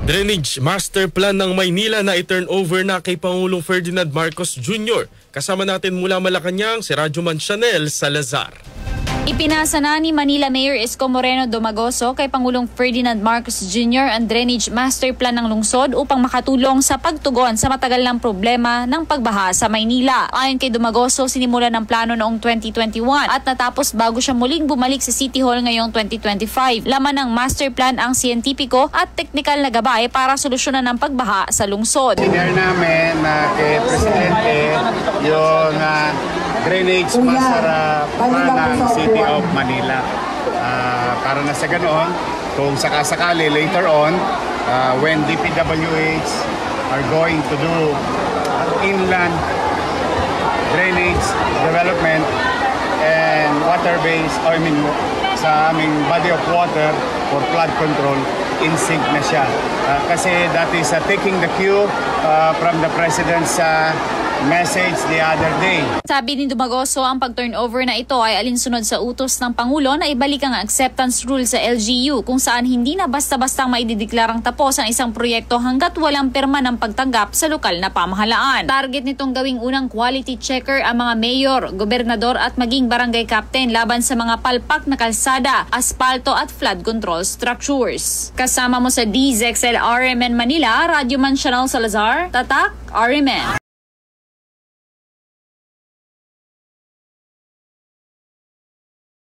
Drainage Master Plan ng Maynila na i-turn over na kay Pangulong Ferdinand Marcos Jr. Kasama natin mula Malacanang si Radyoman Chanel Salazar. Ipinasa na ni Manila Mayor Isko Moreno Domagoso kay Pangulong Ferdinand Marcos Jr. ang Drainage Master Plan ng lungsod upang makatulong sa pagtugon sa matagal ng problema ng pagbaha sa Maynila. Ayon kay Domagoso, sinimula ng plano noong 2021 at natapos bago siya muling bumalik sa City Hall ngayong 2025. Laman ng master plan ang siyentipiko at teknikal na gabay para solusyonan ang pagbaha sa lungsod. Sinare namin kay Presidente yung Drainage Master Plan ng City of Manila. Para na sa ganoon, kung sakasakali later on, when DPWH are going to do inland drainage development and water-based, sa aming body of water for flood control, in sync na siya. Kasi that is taking the cue from the President's message the other day. Sabi ni Domagoso, ang pag-turnover na ito ay alinsunod sa utos ng Pangulo na ibalik ang acceptance rule sa LGU kung saan hindi na basta-bastang maidideklarang tapos ang isang proyekto hanggat walang pirma ng pagtanggap sa lokal na pamahalaan. Target nitong gawing unang quality checker ang mga mayor, gobernador at maging barangay captain laban sa mga palpak na kalsada, aspalto at flood control structures. Kasama mo sa DZXL RMN Manila, Radyoman Chanel Salazar, Tatak RMN.